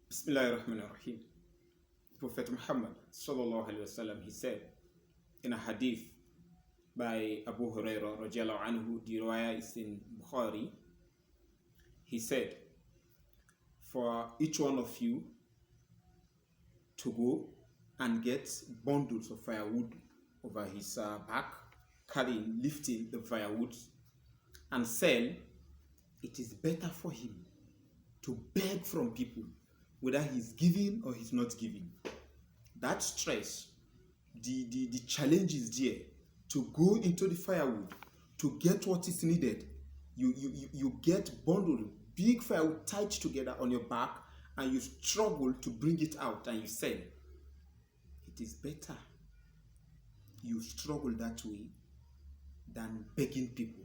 Bismillahirrahmanirrahim. Prophet Muhammad sallallahu alaihi wasallam, he said in a hadith by Abu Hurairah radiallahu anhu, the riwayah is in Bukhari. He said, for each one of you to go and get bundles of firewood over his back, carrying, lifting the firewood and sell, it is better for him to beg from people, whether he's giving or he's not giving. That stress, the challenge is there to go into the firewood to get what is needed. You get bundled, big firewood tied together on your back, and you struggle to bring it out and you sell. It is better you struggle that way than begging people.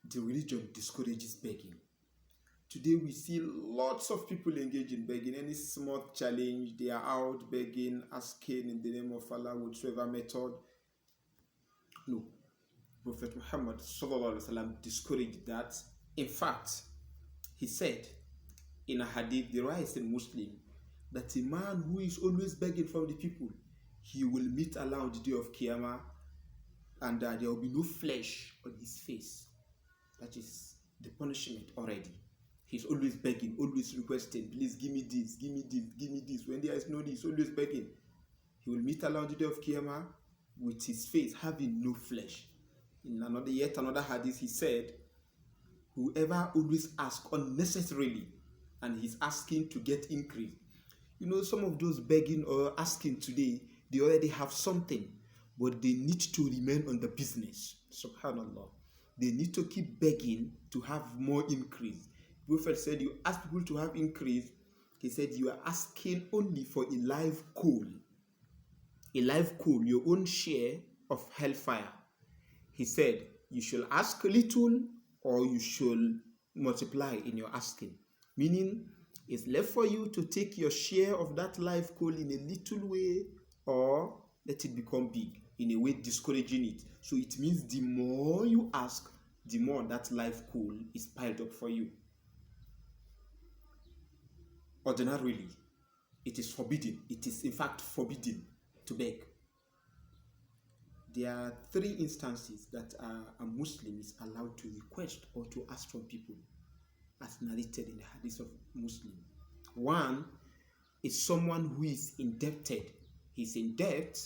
The religion discourages begging. Today we see lots of people engage in begging. Any small challenge, they are out begging, asking in the name of Allah, whatsoever method. No. Prophet Muhammad sallallahu alaihi wasallam discouraged that. In fact, he said in a hadith, the rise in Muslim, that a man who is always begging from the people, he will meet Allah on the day of Qiyamah, and there will be no flesh on his face. That is the punishment already. He's always begging, always requesting, please give me this, give me this, give me this. When there is no need, he's always begging. He will meet Allah on the day of Qiyamah with his face having no flesh. In yet another hadith, he said, whoever always asks unnecessarily and he's asking to get increase. You know, some of those begging or asking today, they already have something, but they need to remain on the business. Subhanallah. They need to keep begging to have more increase. Prophet said, you ask people to have increase. He said, you are asking only for a live coal. A live coal, your own share of hellfire. He said, you should ask little or you should multiply in your asking. Meaning, it's left for you to take your share of that live coal in a little way or let it become big, in a way discouraging it. So it means the more you ask, the more that live coal is piled up for you. Ordinarily, it is forbidden. It is in fact forbidden to beg. There are 3 instances that a Muslim is allowed to request or to ask from people, as narrated in the hadith of Muslim. One is someone who is indebted. He's in debt,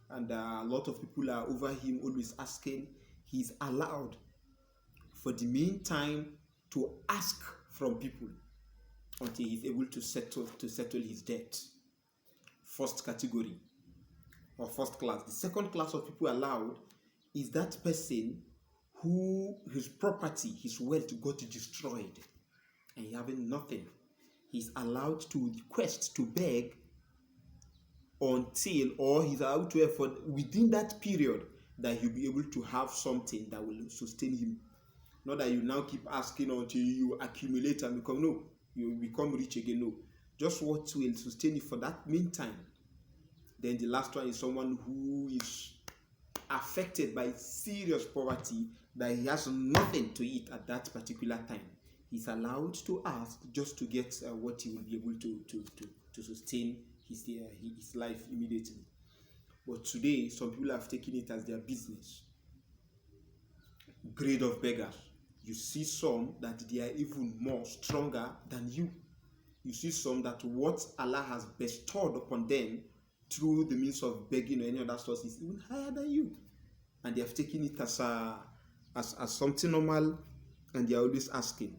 and a lot of people are over him, always asking. He's allowed for the meantime to ask from people until he's able to settle his debt. First category or first class. The second class of people allowed is that person who his property, his wealth got destroyed and he having nothing. He's allowed to request, to beg until, or he's allowed to effort within that period that he'll be able to have something that will sustain him. Not that you now keep asking until you accumulate and become, no, you become rich again. No, just what will sustain you for that meantime. Then the last one is someone who is affected by serious poverty, that he has nothing to eat at that particular time. He's allowed to ask just to get what he will be able to sustain his life immediately. But today, some people have taken it as their business. Grade of beggars. You see some that they are even more stronger than you. You see some that what Allah has bestowed upon them through the means of begging or any other source is even higher than you. And they have taken it as something normal, and they are always asking.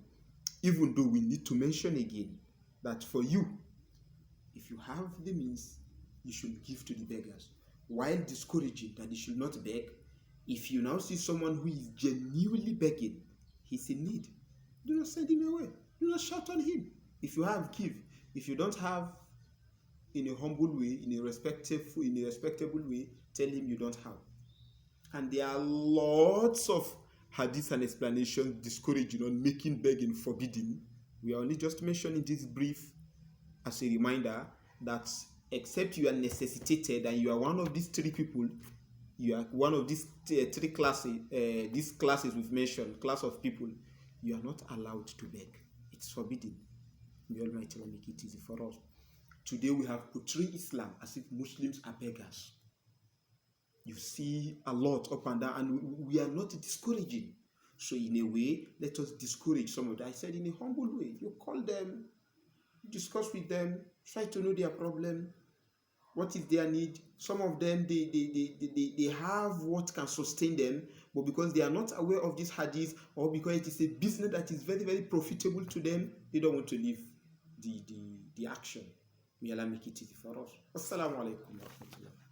Even though we need to mention again that for you, if you have the means, you should give to the beggars. While discouraging that they should not beg, if you now see someone who is genuinely begging, he's in need, do not send him away. Do not shout on him. If you have, give. If you don't have, in a humble way, in a respectable way, tell him you don't have. And there are lots of hadiths and explanations discouraging on making begging forbidden. We are only just mentioning this brief as a reminder that except you are necessitated and you are one of these 3 people, you are one of these 3 classes, these classes we've mentioned, class of people, you are not allowed to beg. It's forbidden. May Almighty Allah make it easy for us. Today we have portrayed Islam as if Muslims are beggars. You see a lot up and down, and we are not discouraging. So in a way, let us discourage some of them. I said in a humble way, you call them, discuss with them, try to know their problem. What is their need? Some of them, they have what can sustain them, but because they are not aware of this hadith, or because it is a business that is very, very profitable to them, they don't want to leave the action. May Allah make it easy for us. Assalamu alaikum wa rahmatullah.